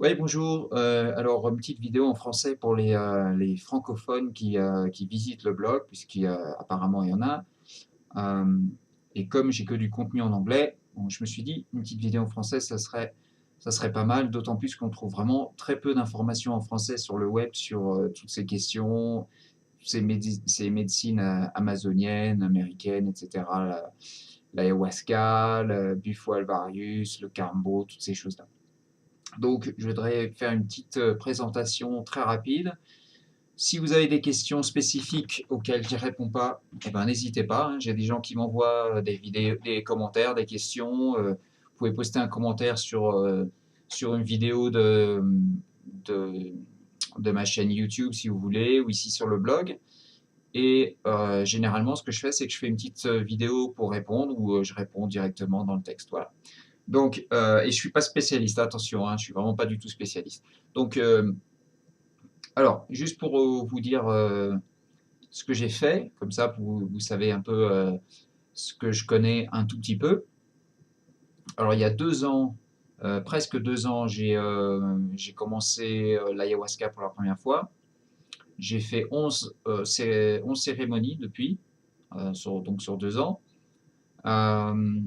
Oui, bonjour. Alors, une petite vidéo en français pour les francophones qui visitent le blog, puisqu'apparemment il y en a. Hem et comme j'ai que du contenu en anglais, bon, je me suis dit: «Une petite vidéo en français, ça serait pas mal», d'autant plus qu'on trouve vraiment très peu d'informations en français sur le web sur, toutes ces questions, ces médecines, amazoniennes, américaines et cetera, l'ayahuasca, le Bufo alvarius, le Kambo, toutes ces choses-là. Donc, je voudrais faire une petite présentation très rapide. Si vous avez des questions spécifiques auxquelles je ne réponds pas, eh ben, n'hésitez pas, hein. J'ai des gens qui m'envoient des vidéos, des commentaires, des questions. Vous pouvez poster un commentaire sur une vidéo de, de ma chaîne YouTube si vous voulez, ou ici sur le blog. Et généralement, ce que je fais, c'est que je fais une petite vidéo pour répondre, ou je réponds directement dans le texte. Voilà. Donc, et je suis pas spécialiste, attention, hein, je suis vraiment pas du tout spécialiste. Donc, alors, juste pour vous dire ce que j'ai fait, comme ça vous savez un peu ce que je connais un tout petit peu. Alors, il y a 2 ans, presque 2 ans, j'ai commencé l'ayahuasca pour la première fois. J'ai fait 11 cérémonies depuis, donc sur 2 ans. Euh,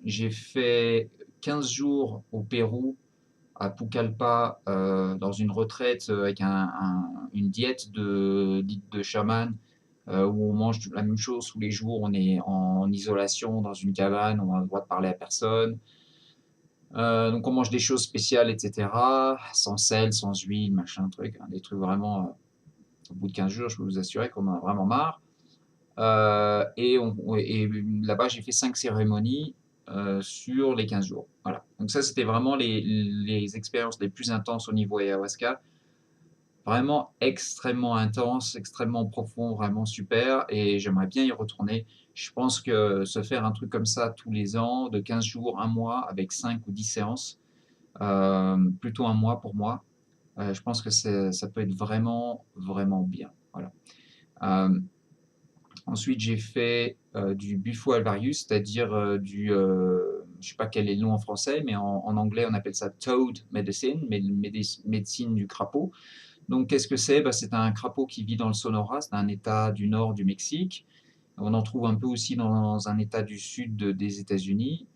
j'ai fait 15 jours au Pérou à Pucallpa, dans une retraite avec une diète de chaman, où on mange la même chose tous les jours, on est en isolation dans une cabane, on a le droit de parler à personne. Donc on mange des choses spéciales, etc., sans sel, sans huile, machin, truc, hein, des trucs vraiment, au bout de 15 jours, je peux vous assurer qu'on en a vraiment marre. Et là-bas, j'ai fait 5 cérémonies sur les 15 jours. Voilà. Donc ça, c'était vraiment les expériences les plus intenses au niveau ayahuasca. Vraiment extrêmement intense, extrêmement profond, vraiment super, et j'aimerais bien y retourner. Je pense que se faire un truc comme ça tous les ans, de 15 jours, un mois, avec 5 ou 10 séances, plutôt un mois pour moi, je pense que ça peut être vraiment, vraiment bien. Voilà. Euh, Ensuite, j'ai fait du Bufo alvarius, c'est-à-dire je ne sais pas quel est le nom en français, mais en anglais, on appelle ça toad medicine, médecine du crapaud. Donc, qu'est-ce que c'est? Bah, c'est un crapaud qui vit dans le Sonora, c'est un état du nord du Mexique. On en trouve un peu aussi dans un état du sud des États-Unis,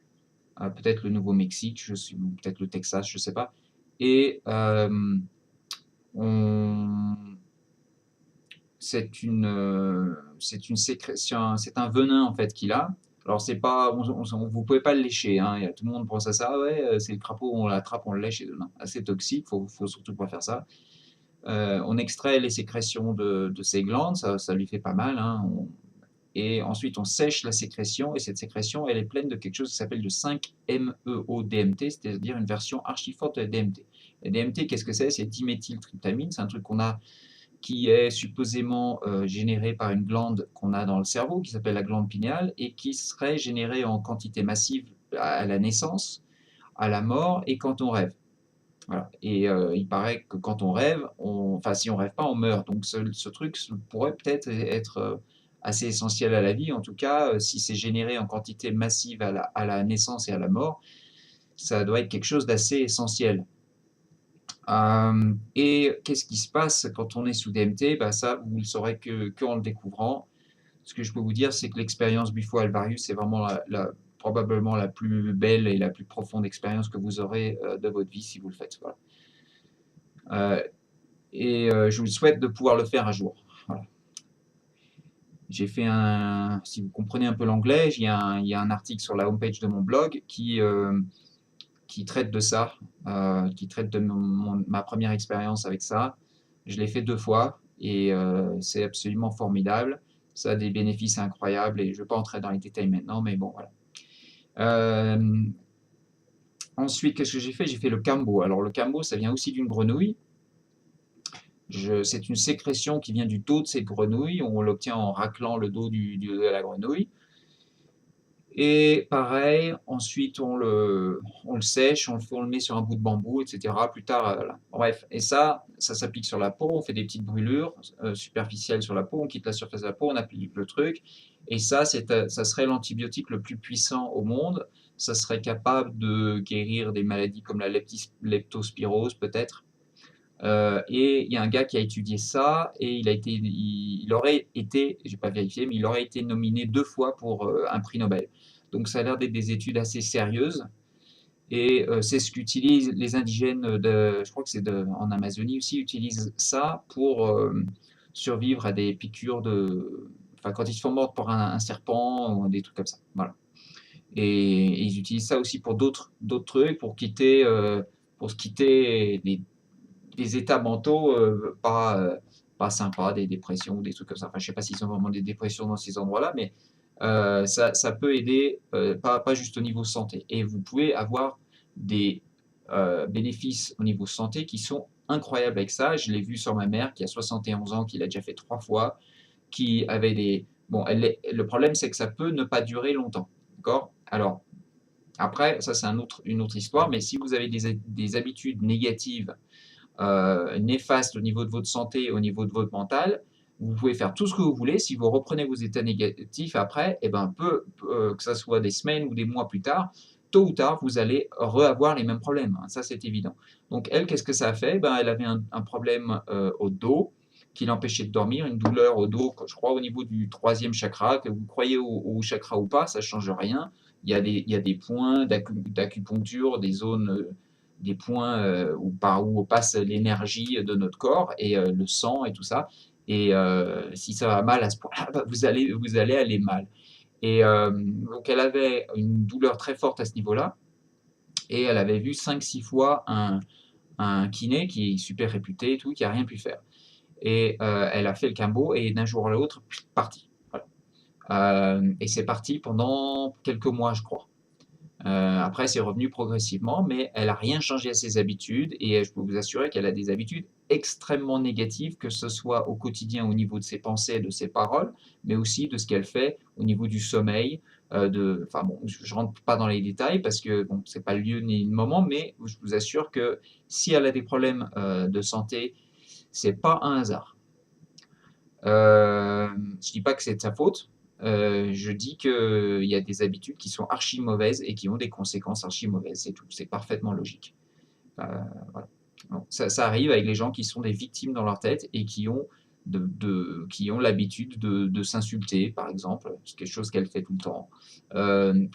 peut-être le Nouveau-Mexique, ou peut-être le Texas, je ne sais pas. Et on, c'est une sécrétion, c'est un venin en fait qu'il a. Alors c'est pas, vous pouvez pas le lécher, hein. Tout le monde pense à ça. Ah ouais, c'est le crapaud, on l'attrape, on le lèche. Non, assez toxique, faut surtout pas faire ça. On extrait les sécrétions de ses glandes, ça lui fait pas mal, hein. Et ensuite on sèche la sécrétion, et cette sécrétion, elle est pleine de quelque chose qui s'appelle de 5-MeO-DMT, c'est-à-dire une version archi forte de DMT. Et DMT, qu'est-ce que c'est? C'est diméthyltryptamine, c'est un truc qu'on a qui est supposément généré par une glande qu'on a dans le cerveau, qui s'appelle la glande pinéale, et qui serait générée en quantité massive à la naissance, à la mort et quand on rêve. Voilà. Et il paraît que quand on rêve, enfin si on rêve pas, on meurt. Donc ce truc pourrait peut-être être assez essentiel à la vie. En tout cas, si c'est généré en quantité massive à la naissance et à la mort, ça doit être quelque chose d'assez essentiel. Et qu'est-ce qui se passe quand on est sous DMT? Bah, ça, vous le saurez qu'en le découvrant. Ce que je peux vous dire, c'est que l'expérience Bufo Alvarius, c'est vraiment probablement la plus belle et la plus profonde expérience que vous aurez de votre vie si vous le faites. Voilà. Et je vous souhaite de pouvoir le faire un jour. Voilà. J'ai fait si vous comprenez un peu l'anglais, il y a un article sur la homepage de mon blog qui traite de ça, qui traite de ma première expérience avec ça. Je l'ai fait 2 fois, et c'est absolument formidable. Ça a des bénéfices incroyables, et je ne vais pas entrer dans les détails maintenant, mais bon, voilà. Ensuite, qu'est-ce que j'ai fait? J'ai fait le Kambo. Alors le Kambo, ça vient aussi d'une grenouille. C'est une sécrétion qui vient du dos de cette grenouille. On l'obtient en raclant le dos de la grenouille. Et pareil, ensuite on le sèche, on le met sur un bout de bambou, etc. Plus tard, voilà. Bref, et ça s'applique sur la peau, on fait des petites brûlures superficielles sur la peau, on quitte la surface de la peau, on applique le truc. Et ça serait l'antibiotique le plus puissant au monde. ça serait capable de guérir des maladies comme la leptospirose peut-être. Et il y a un gars qui a étudié ça et il aurait été, j'ai pas vérifié, mais il aurait été nominé 2 fois pour un prix Nobel. Donc ça a l'air d'être des études assez sérieuses et c'est ce qu'utilisent les indigènes je crois que c'est en Amazonie aussi, utilisent ça pour survivre à des piqûres enfin quand ils se font mordre par un serpent ou des trucs comme ça. Voilà. Et ils utilisent ça aussi pour d'autres trucs, pour se quitter des états mentaux pas sympas, des dépressions ou des trucs comme ça. Enfin, je sais pas s'ils ont vraiment des dépressions dans ces endroits-là, mais ça peut aider, pas juste au niveau santé. Et vous pouvez avoir des bénéfices au niveau santé qui sont incroyables avec ça. Je l'ai vu sur ma mère qui a 71 ans, qui l'a déjà fait 3 fois, qui avait des... Bon, le problème, c'est que ça peut ne pas durer longtemps. D'accord? Alors, après, ça, c'est une autre histoire, mais si vous avez des habitudes négatives néfaste au niveau de votre santé, au niveau de votre mental, vous pouvez faire tout ce que vous voulez. Si vous reprenez vos états négatifs après, et ben que ça soit des semaines ou des mois plus tard, tôt ou tard, vous allez re-avoir les mêmes problèmes. Hein, ça, c'est évident. Donc, elle, qu'est-ce que ça a fait? Ben, elle avait un problème au dos qui l'empêchait de dormir, une douleur au dos, je crois, au niveau du 3e chakra. Que vous croyez au chakra ou pas, ça ne change rien. Il y a des points d'acupuncture, des zones des points par où passe l'énergie de notre corps et le sang et tout ça. Et si ça va mal à ce point-là, bah, vous allez aller mal. Et donc elle avait une douleur très forte à ce niveau-là. Et elle avait vu 5-6 fois un kiné qui est super réputé et tout, qui a rien pu faire. Et elle a fait le Cambo et d'un jour à l'autre, parti. Voilà. Et c'est parti pendant quelques mois, je crois. Après, c'est revenu progressivement, mais elle n'a rien changé à ses habitudes et je peux vous assurer qu'elle a des habitudes extrêmement négatives, que ce soit au quotidien au niveau de ses pensées et de ses paroles, mais aussi de ce qu'elle fait au niveau du sommeil. Enfin bon, je ne rentre pas dans les détails parce que bon, ce n'est pas le lieu ni le moment, mais je vous assure que si elle a des problèmes de santé, ce n'est pas un hasard. Je ne dis pas que c'est de sa faute. Je dis qu'il y a des habitudes qui sont archi mauvaises et qui ont des conséquences archi mauvaises, c'est tout. C'est parfaitement logique. Voilà. Donc, ça arrive avec les gens qui sont des victimes dans leur tête et qui ont qui ont l'habitude de s'insulter, par exemple, c'est quelque chose qu'elle fait tout le temps,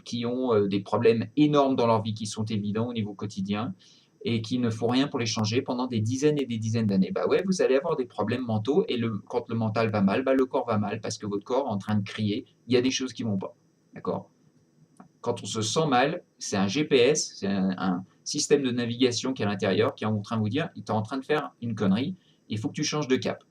qui ont des problèmes énormes dans leur vie qui sont évidents au niveau quotidien et qui ne font rien pour les changer pendant des dizaines et des dizaines d'années. Bah ouais, vous allez avoir des problèmes mentaux et quand le mental va mal, bah le corps va mal parce que votre corps est en train de crier, il y a des choses qui ne vont pas. D'accord? Quand on se sent mal, c'est un GPS, c'est un système de navigation qui est à l'intérieur qui est en train de vous dire, il est en train de faire une connerie, il faut que tu changes de cap.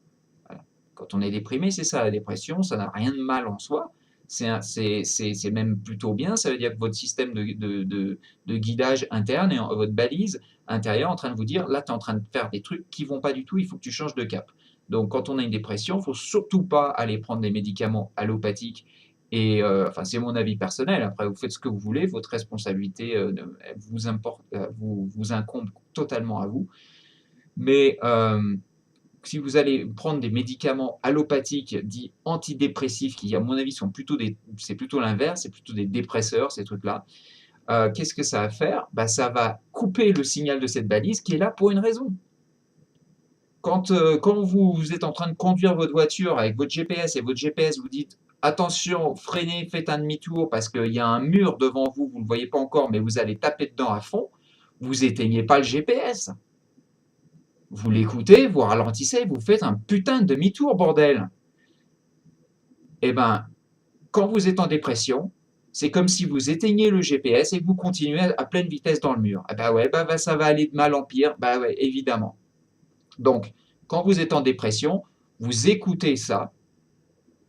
Voilà. Quand on est déprimé, c'est ça la dépression, ça n'a rien de mal en soi, c'est même plutôt bien, ça veut dire que votre système de guidage interne et votre balise intérieure est en train de vous dire, là tu es en train de faire des trucs qui ne vont pas du tout, il faut que tu changes de cap. Donc quand on a une dépression, il ne faut surtout pas aller prendre des médicaments allopathiques et enfin, c'est mon avis personnel. Après, vous faites ce que vous voulez. Votre responsabilité vous incombe totalement à vous. Mais si vous allez prendre des médicaments allopathiques dits antidépressifs, qui à mon avis c'est plutôt l'inverse, c'est plutôt des dépresseurs, ces trucs-là, qu'est-ce que ça va faire? Bah, ça va couper le signal de cette balise qui est là pour une raison. Quand vous êtes en train de conduire votre voiture avec votre GPS et votre GPS vous dites attention, freinez, faites un demi-tour parce qu'il y a un mur devant vous, vous ne le voyez pas encore, mais vous allez taper dedans à fond, vous éteignez pas le GPS. Vous l'écoutez, vous ralentissez, vous faites un putain de demi-tour, bordel. Eh ben, quand vous êtes en dépression, c'est comme si vous éteignez le GPS et que vous continuez à pleine vitesse dans le mur. Eh ben ouais, bah, ça va aller de mal en pire, bah ouais, évidemment. Donc, quand vous êtes en dépression, vous écoutez ça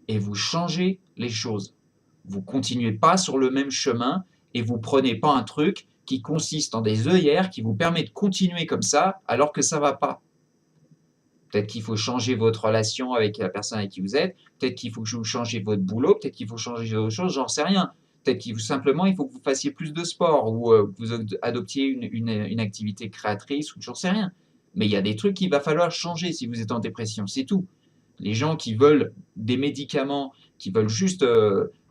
et vous changez les choses. Vous ne continuez pas sur le même chemin et vous ne prenez pas un truc qui consiste en des œillères qui vous permet de continuer comme ça alors que ça ne va pas. Peut-être qu'il faut changer votre relation avec la personne avec qui vous êtes, peut-être qu'il faut que vous changiez votre boulot, peut-être qu'il faut changer autre chose, j'en sais rien. Peut-être qu'il faut simplement, il faut que vous fassiez plus de sport ou que vous adoptiez une activité créatrice ou j'en sais rien. Mais il y a des trucs qu'il va falloir changer si vous êtes en dépression, c'est tout. Les gens qui veulent des médicaments, qui veulent juste,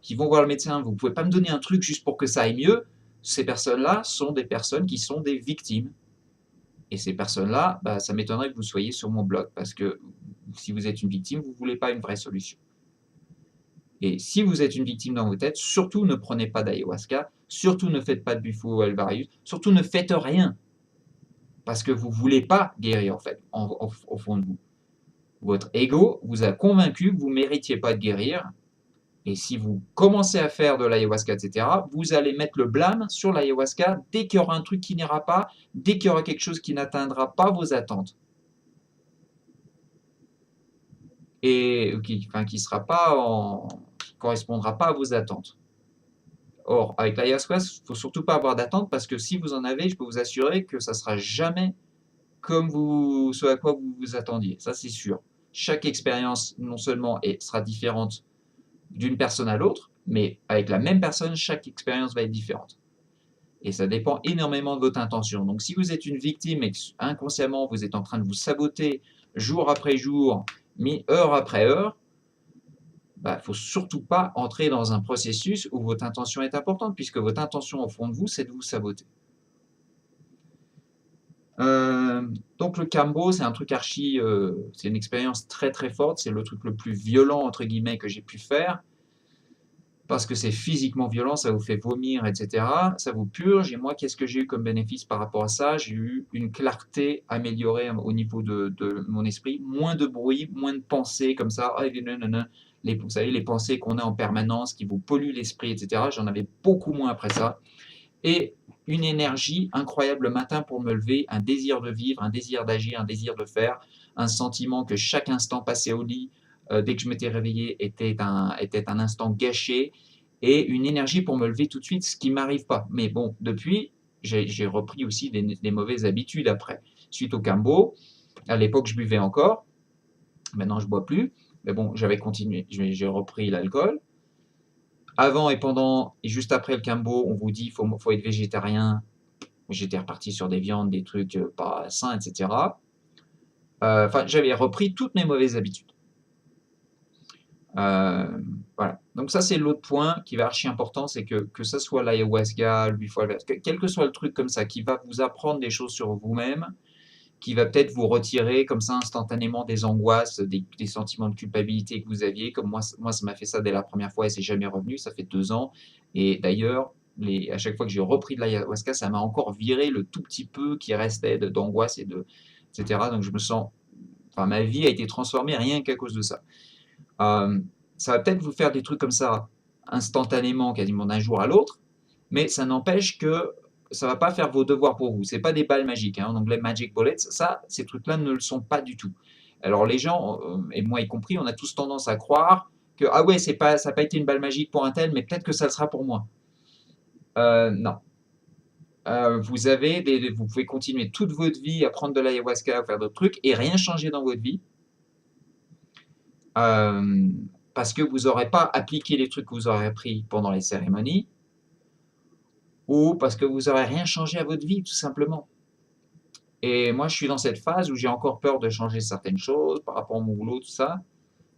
qui vont voir le médecin, vous ne pouvez pas me donner un truc juste pour que ça aille mieux, Ces personnes-là sont des personnes qui sont des victimes. Et ces personnes-là, bah, ça m'étonnerait que vous soyez sur mon blog parce que si vous êtes une victime, vous ne voulez pas une vraie solution. Et si vous êtes une victime dans vos têtes, surtout ne prenez pas d'ayahuasca, surtout ne faites pas de Bufo ou Alvarius, surtout ne faites rien parce que vous ne voulez pas guérir en fait, au fond de vous. Votre ego vous a convaincu que vous ne méritiez pas de guérir. Et si vous commencez à faire de l'ayahuasca, etc., vous allez mettre le blâme sur l'ayahuasca dès qu'il y aura un truc qui n'ira pas, dès qu'il y aura quelque chose qui n'atteindra pas vos attentes. Et qui correspondra pas à vos attentes. Or, avec l'ayahuasca, il ne faut surtout pas avoir d'attente parce que si vous en avez, je peux vous assurer que ça ne sera jamais comme ce à quoi vous vous attendiez. Ça, c'est sûr. Chaque expérience, non seulement sera différente d'une personne à l'autre, mais avec la même personne, chaque expérience va être différente. Et ça dépend énormément de votre intention. Donc, si vous êtes une victime et que inconsciemment, vous êtes en train de vous saboter jour après jour, heure après heure, il ne faut surtout pas entrer dans un processus où votre intention est importante, puisque votre intention au fond de vous, c'est de vous saboter. Donc le Kambo, c'est un truc c'est une expérience très très forte, c'est le truc le plus violent entre guillemets que j'ai pu faire, parce que c'est physiquement violent, ça vous fait vomir, etc. Ça vous purge, et moi, qu'est-ce que j'ai eu comme bénéfice par rapport à ça? J'ai eu une clarté améliorée au niveau de mon esprit, moins de bruit, moins de pensées comme ça, vous savez, les pensées qu'on a en permanence, qui vous polluent l'esprit, etc. J'en avais beaucoup moins après ça. Et une énergie incroyable le matin pour me lever, un désir de vivre, un désir d'agir, un désir de faire, un sentiment que chaque instant passé au lit, dès que je m'étais réveillé, était un instant gâché, et une énergie pour me lever tout de suite, ce qui ne m'arrive pas. Mais bon, depuis, j'ai repris aussi des mauvaises habitudes après. Suite au Kambo, à l'époque, je buvais encore, maintenant je ne bois plus, mais bon, j'avais continué, j'ai repris l'alcool. Avant et pendant et juste après le Kambo, on vous dit qu'il faut être végétarien. J'étais reparti sur des viandes, des trucs pas sains, etc. J'avais repris toutes mes mauvaises habitudes. Voilà. Donc ça, c'est l'autre point qui va archi important, c'est que ça soit l'ayahuasca, le Bufo, quel que soit le truc comme ça, qui va vous apprendre des choses sur vous-même, qui va peut-être vous retirer comme ça instantanément des angoisses, des sentiments de culpabilité que vous aviez. Comme moi, ça m'a fait ça dès la première fois et c'est jamais revenu, ça fait 2 ans. Et d'ailleurs, à chaque fois que j'ai repris de l'ayahuasca, ça m'a encore viré le tout petit peu qui restait d'angoisse etc. Donc ma vie a été transformée rien qu'à cause de ça. Ça va peut-être vous faire des trucs comme ça instantanément, quasiment d'un jour à l'autre, mais ça n'empêche que ça ne va pas faire vos devoirs pour vous. Ce n'est pas des balles magiques, en anglais magic bullets, ces trucs-là ne le sont pas du tout. Alors les gens, et moi y compris, on a tous tendance à croire que ah ouais, ça n'a pas été une balle magique pour un tel, mais peut-être que ça le sera pour moi. Non. Vous pouvez continuer toute votre vie à prendre de l'ayahuasca, à faire d'autres trucs, et rien changer dans votre vie. Parce que vous n'aurez pas appliqué les trucs que vous aurez appris pendant les cérémonies, ou parce que vous n'aurez rien changé à votre vie, tout simplement. Et moi, je suis dans cette phase où j'ai encore peur de changer certaines choses par rapport à mon boulot, tout ça,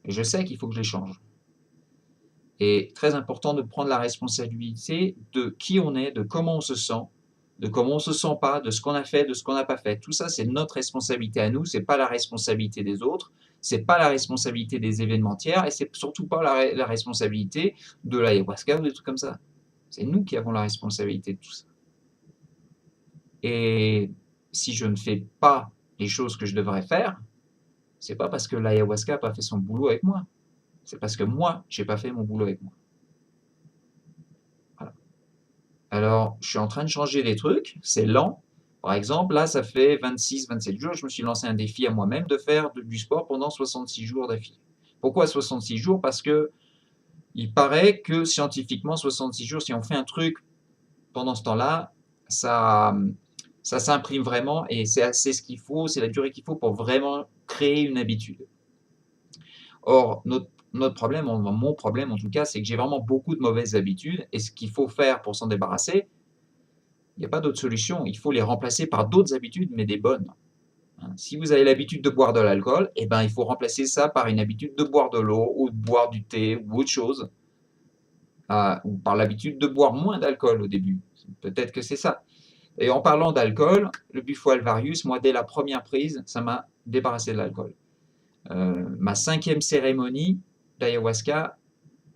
et je sais qu'il faut que je les change. Et très important de prendre la responsabilité de qui on est, de comment on se sent, de comment on ne se sent pas, de ce qu'on a fait, de ce qu'on n'a pas fait. Tout ça, c'est notre responsabilité à nous, ce n'est pas la responsabilité des autres, ce n'est pas la responsabilité des événementiaires, et c'est surtout pas la responsabilité de l'ayahuasca ou des trucs comme ça. C'est nous qui avons la responsabilité de tout ça. Et si je ne fais pas les choses que je devrais faire, c'est pas parce que l'ayahuasca n'a pas fait son boulot avec moi, c'est parce que moi, j'ai pas fait mon boulot avec moi. Voilà. Alors, je suis en train de changer des trucs, c'est lent. Par exemple, là, ça fait 26-27 jours, je me suis lancé un défi à moi-même de faire du sport pendant 66 jours d'affilée. Pourquoi 66 jours? Parce que il paraît que scientifiquement, 66 jours, si on fait un truc pendant ce temps-là, ça s'imprime vraiment et c'est ce qu'il faut, c'est la durée qu'il faut pour vraiment créer une habitude. Or, notre problème, mon problème en tout cas, c'est que j'ai vraiment beaucoup de mauvaises habitudes et ce qu'il faut faire pour s'en débarrasser, il n'y a pas d'autre solution. Il faut les remplacer par d'autres habitudes, mais des bonnes. Si vous avez l'habitude de boire de l'alcool, eh ben, il faut remplacer ça par une habitude de boire de l'eau ou de boire du thé ou autre chose. Ou par l'habitude de boire moins d'alcool au début. peut-être que c'est ça. Et en parlant d'alcool, le Bufo alvarius, moi, dès la première prise, ça m'a débarrassé de l'alcool. Ma 5e cérémonie d'ayahuasca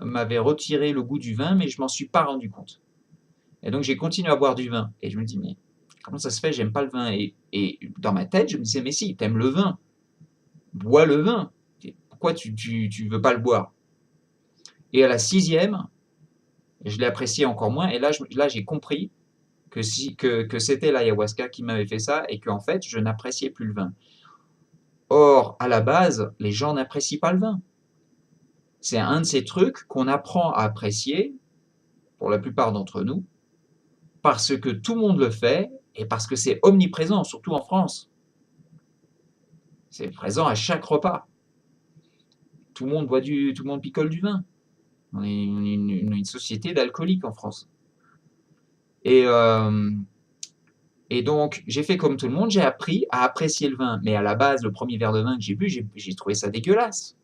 m'avait retiré le goût du vin, mais je m'en suis pas rendu compte. Et donc j'ai continué à boire du vin. Et je me dis, mais comment ça se fait, j'aime pas le vin? Et dans ma tête, je me disais, mais si, t'aimes le vin, bois le vin. Pourquoi tu veux pas le boire? Et à la 6e, je l'ai apprécié encore moins. Et là j'ai compris que c'était l'ayahuasca qui m'avait fait ça et qu'en fait, je n'appréciais plus le vin. Or, à la base, les gens n'apprécient pas le vin. C'est un de ces trucs qu'on apprend à apprécier, pour la plupart d'entre nous, parce que tout le monde le fait et parce que c'est omniprésent, surtout en France. C'est présent à chaque repas. Tout le monde picole du vin. On est une société d'alcooliques en France. Et donc, j'ai fait comme tout le monde, j'ai appris à apprécier le vin. Mais à la base, le premier verre de vin que j'ai bu, j'ai trouvé ça dégueulasse.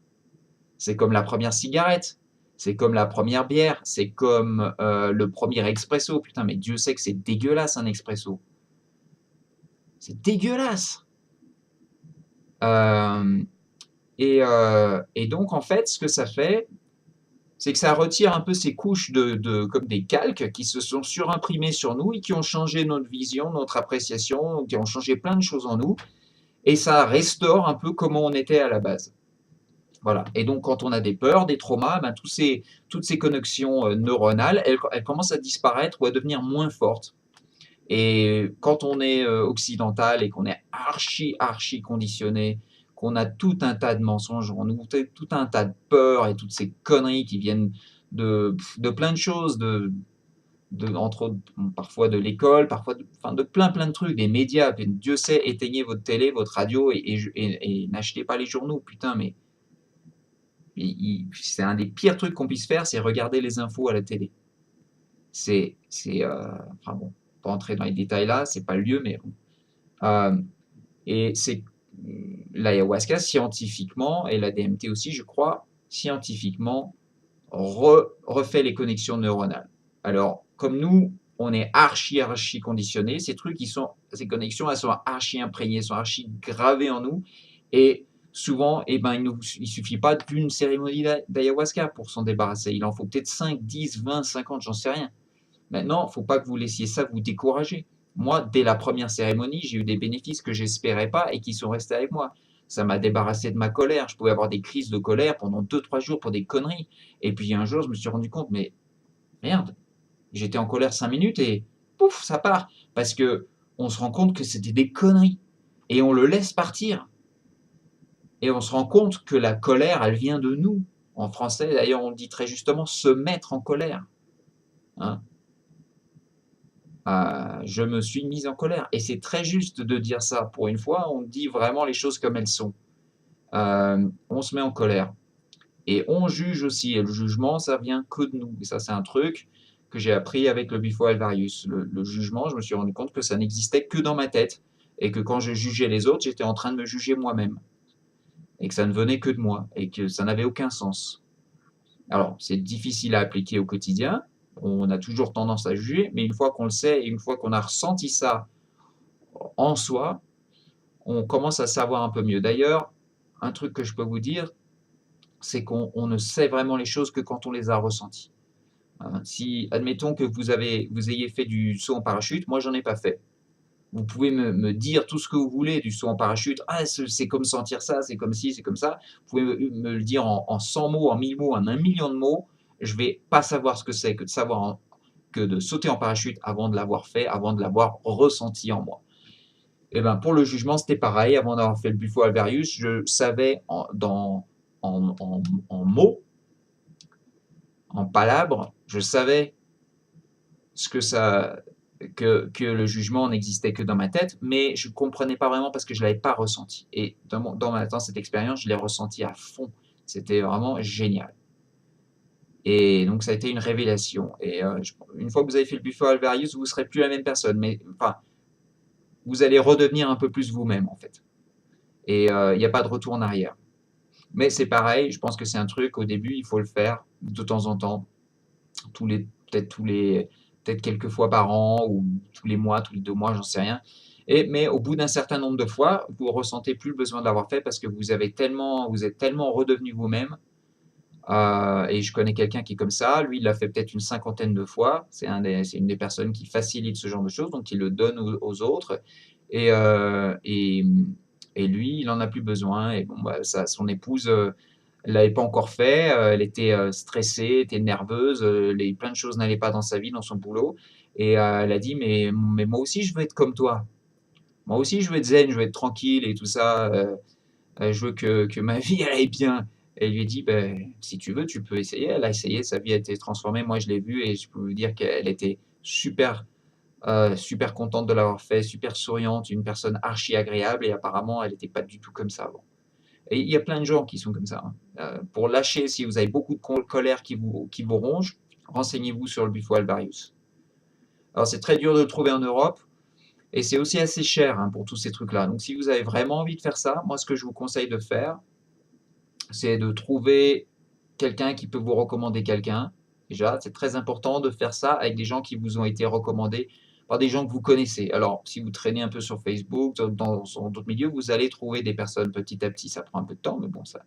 C'est comme la première cigarette, c'est comme la première bière, c'est comme le premier expresso. Putain, mais Dieu sait que c'est dégueulasse un expresso. C'est dégueulasse. Et donc, en fait, ce que ça fait, c'est que ça retire un peu ces couches comme des calques qui se sont surimprimées sur nous et qui ont changé notre vision, notre appréciation, qui ont changé plein de choses en nous. Et ça restaure un peu comment on était à la base. Voilà. Et donc, quand on a des peurs, des traumas, ben, toutes ces connexions neuronales, elles commencent à disparaître ou à devenir moins fortes. Et quand on est occidental et qu'on est archi conditionné, qu'on a tout un tas de mensonges en nous, tout un tas de peurs et toutes ces conneries qui viennent de plein de choses, entre autres, parfois de l'école, parfois de plein de trucs, des médias. Dieu sait, éteignez votre télé, votre radio et n'achetez pas les journaux. Putain, mais c'est un des pires trucs qu'on puisse faire, c'est regarder les infos à la télé. Enfin bon, pas entrer dans les détails là, c'est pas le lieu, mais bon. Et c'est l'ayahuasca scientifiquement, et la DMT aussi, je crois, scientifiquement, refait les connexions neuronales. Alors, comme nous, on est archi conditionné, ces connexions, elles sont archi imprégnées, sont archi gravées en nous, et souvent, il suffit pas d'une cérémonie d'ayahuasca pour s'en débarrasser. Il en faut peut-être 5, 10, 20, 50, j'en sais rien. Maintenant, il ne faut pas que vous laissiez ça vous décourager. Moi, dès la première cérémonie, j'ai eu des bénéfices que j'espérais pas et qui sont restés avec moi. Ça m'a débarrassé de ma colère. Je pouvais avoir des crises de colère pendant 2-3 jours pour des conneries. Et puis un jour, je me suis rendu compte, mais merde, j'étais en colère 5 minutes et pouf, ça part. Parce que on se rend compte que c'était des conneries. Et on le laisse partir. Et on se rend compte que la colère, elle vient de nous. En français, d'ailleurs, on dit très justement se mettre en colère. Hein, je me suis mise en colère. Et c'est très juste de dire ça. Pour une fois, on dit vraiment les choses comme elles sont. On se met en colère. Et on juge aussi. Et le jugement, ça vient que de nous. Et ça, c'est un truc que j'ai appris avec le Bufo alvarius. Le jugement, je me suis rendu compte que ça n'existait que dans ma tête. Et que quand je jugeais les autres, j'étais en train de me juger moi-même. Et que ça ne venait que de moi. Et que ça n'avait aucun sens. Alors, c'est difficile à appliquer au quotidien. On a toujours tendance à juger, mais une fois qu'on le sait et une fois qu'on a ressenti ça en soi, on commence à savoir un peu mieux. D'ailleurs, un truc que je peux vous dire, c'est qu'on ne sait vraiment les choses que quand on les a ressenties. Si, admettons que vous ayez fait du saut en parachute, moi j'en ai pas fait. Vous pouvez me dire tout ce que vous voulez du saut en parachute. Ah, c'est comme sentir ça, c'est comme ci, c'est comme ça. Vous pouvez me le dire en 100 mots, en 1000 mots, en 1 million de mots. Je vais pas savoir ce que c'est que de sauter en parachute avant de l'avoir fait, avant de l'avoir ressenti en moi. Et ben pour le jugement, c'était pareil. Avant d'avoir fait le Bufo alvarius, je savais en mots, en palabres, je savais ce que ça, que le jugement n'existait que dans ma tête, mais je ne comprenais pas vraiment parce que je ne l'avais pas ressenti. Et dans cette expérience, je l'ai ressenti à fond. C'était vraiment génial. Et donc, ça a été une révélation. Et une fois que vous avez fait le Bufo alvarius, vous ne serez plus la même personne. Mais enfin, vous allez redevenir un peu plus vous-même, en fait. Et il n'y a pas de retour en arrière. Mais c'est pareil, je pense que c'est un truc, au début, il faut le faire de temps en temps, peut-être peut-être quelques fois par an ou tous les mois, tous les 2 mois, j'en sais rien. Mais au bout d'un certain nombre de fois, vous ressentez plus le besoin de l'avoir fait parce que vous êtes tellement redevenu vous-même. Et je connais quelqu'un qui est comme ça. Lui, il l'a fait peut-être une cinquantaine de fois. C'est une des personnes qui facilite ce genre de choses, donc il le donne aux autres. Et, heu, et, mmh, et lui, il en a plus besoin. Et bon, bah, son épouse, elle l'avait pas encore fait. Elle était stressée, était nerveuse. Plein de choses n'allaient pas dans sa vie, dans son boulot. Et elle a dit, mais moi aussi, je veux être comme toi. Moi aussi, je veux être zen, je veux être tranquille et tout ça. Je veux que ma vie elle aille bien. Et elle lui a dit: «Beh, si tu veux, tu peux essayer». Elle a essayé, sa vie a été transformée. Moi, je l'ai vue et je peux vous dire qu'elle était super contente de l'avoir fait, super souriante, une personne archi agréable et apparemment, elle était pas du tout comme ça avant. Et il y a plein de gens qui sont comme ça, hein. Pour lâcher, si vous avez beaucoup de colère qui vous ronge, renseignez-vous sur le Bufo alvarius. Alors c'est très dur de le trouver en Europe et c'est aussi assez cher, hein, pour tous ces trucs-là. Donc si vous avez vraiment envie de faire ça, moi, ce que je vous conseille de faire, c'est de trouver quelqu'un qui peut vous recommander quelqu'un. Déjà, c'est très important de faire ça avec des gens qui vous ont été recommandés par des gens que vous connaissez. Alors, si vous traînez un peu sur Facebook, dans d'autres milieux, vous allez trouver des personnes petit à petit. Ça prend un peu de temps, mais bon, ça.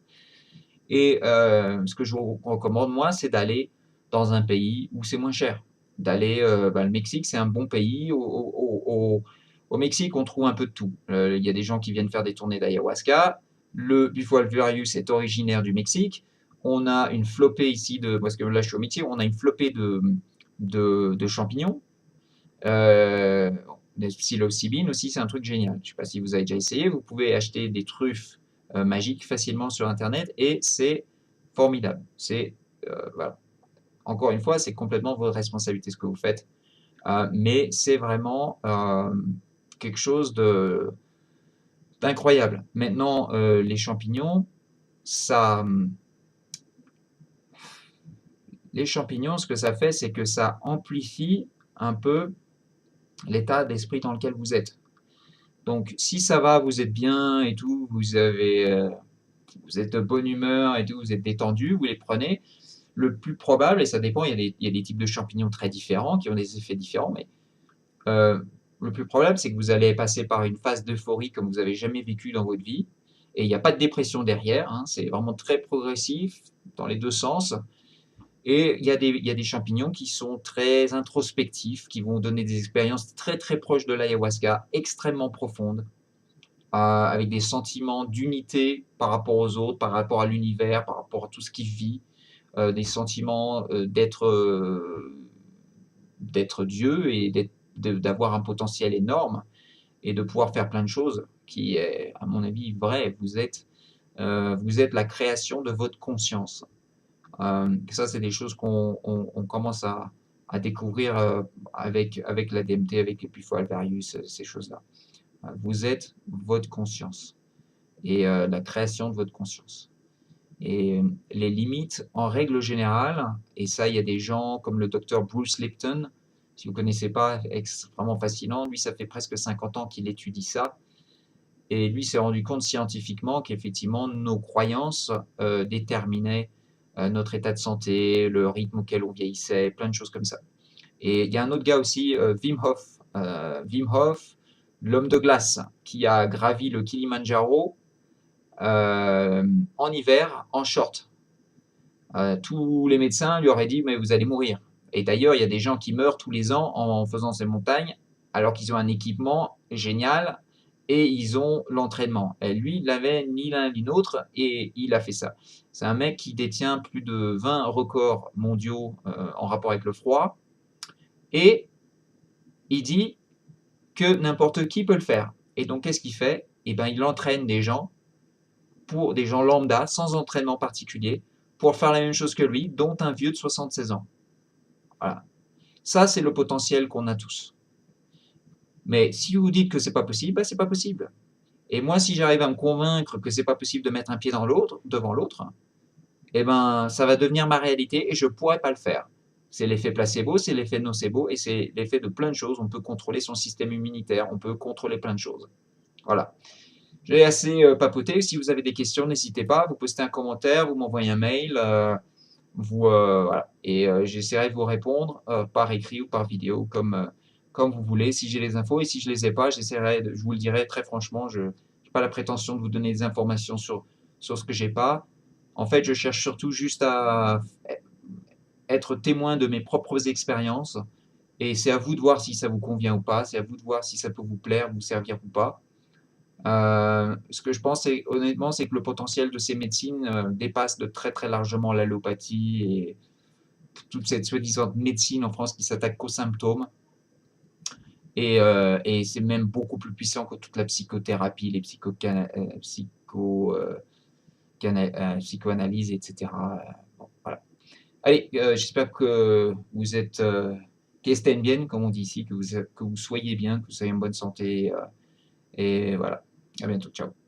Et ce que je vous recommande, moi, c'est d'aller dans un pays où c'est moins cher. D'aller, le Mexique, c'est un bon pays. Au Mexique, on trouve un peu de tout. Il y a des gens qui viennent faire des tournées d'ayahuasca. Le Bufo alvarius est originaire du Mexique. On a une flopée ici parce que là, je suis au métier, on a une flopée de champignons. La psilocybine aussi, c'est un truc génial. Je ne sais pas si vous avez déjà essayé. Vous pouvez acheter des truffes magiques facilement sur internet et c'est formidable. Voilà. Encore une fois, c'est complètement votre responsabilité ce que vous faites, mais c'est vraiment quelque chose d'incroyable. Maintenant, les champignons, ça, les champignons, ce que ça fait, c'est que ça amplifie un peu l'état d'esprit dans lequel vous êtes. Donc, si ça va, vous êtes bien et tout, vous êtes de bonne humeur et tout, vous êtes détendu, vous les prenez. Le plus probable, et ça dépend, il y a des types de champignons très différents qui ont des effets différents, mais le plus probable, c'est que vous allez passer par une phase d'euphorie comme vous n'avez jamais vécu dans votre vie. Et il n'y a pas de dépression derrière, hein, c'est vraiment très progressif dans les deux sens. Et il y a des champignons qui sont très introspectifs, qui vont donner des expériences très très proches de l'ayahuasca, extrêmement profondes, avec des sentiments d'unité par rapport aux autres, par rapport à l'univers, par rapport à tout ce qui vit, des sentiments d'être Dieu et d'avoir un potentiel énorme et de pouvoir faire plein de choses qui est, à mon avis, vrai. Vous êtes la création de votre conscience. Ça, c'est des choses qu'on commence à découvrir avec la DMT, avec les Bufo alvarius, ces choses-là. Vous êtes votre conscience et la création de votre conscience. Et les limites, en règle générale, et ça, il y a des gens comme le docteur Bruce Lipton, si vous ne connaissez pas, extrêmement fascinant. Lui, ça fait presque 50 ans qu'il étudie ça. Et lui s'est rendu compte scientifiquement qu'effectivement, nos croyances déterminaient notre état de santé, le rythme auquel on vieillissait, plein de choses comme ça. Et il y a un autre gars aussi, Wim Hof, l'homme de glace, qui a gravi le Kilimandjaro en hiver, en short. Tous les médecins lui auraient dit: «Mais vous allez mourir». Et d'ailleurs, il y a des gens qui meurent tous les ans en faisant ces montagnes, alors qu'ils ont un équipement génial et ils ont l'entraînement. Et lui, il n'avait ni l'un ni l'autre et il a fait ça. C'est un mec qui détient plus de 20 records mondiaux en rapport avec le froid et il dit que n'importe qui peut le faire. Et donc, qu'est-ce qu'il fait? Eh ben, il entraîne des gens lambda, sans entraînement particulier, pour faire la même chose que lui, dont un vieux de 76 ans. Voilà. Ça, c'est le potentiel qu'on a tous. Mais si vous dites que c'est pas possible, ben c'est pas possible. Et moi, si j'arrive à me convaincre que c'est pas possible de mettre un pied devant l'autre, eh ben, ça va devenir ma réalité et je pourrais pas le faire. C'est l'effet placebo, c'est l'effet nocebo et c'est l'effet de plein de choses. On peut contrôler son système immunitaire, on peut contrôler plein de choses. Voilà. J'ai assez papoté. Si vous avez des questions, n'hésitez pas, vous postez un commentaire, vous m'envoyez un mail. Voilà. Et j'essaierai de vous répondre par écrit ou par vidéo, comme vous voulez, si j'ai les infos. Et si je les ai pas, je vous le dirai très franchement, je n'ai pas la prétention de vous donner des informations sur ce que j'ai pas. En fait, je cherche surtout juste à être témoin de mes propres expériences. Et c'est à vous de voir si ça vous convient ou pas. C'est à vous de voir si ça peut vous plaire, vous servir ou pas. Ce que je pense, honnêtement, c'est que le potentiel de ces médecines dépasse de très très largement l'allopathie et toute cette soi-disant médecine en France qui s'attaque qu'aux symptômes. Et c'est même beaucoup plus puissant que toute la psychothérapie, les psychoanalyses, etc. Bon, voilà. Allez, j'espère que vous êtes que estén bien, comme on dit ici, que vous soyez bien, que vous soyez en bonne santé. Et voilà. À bientôt. Ciao.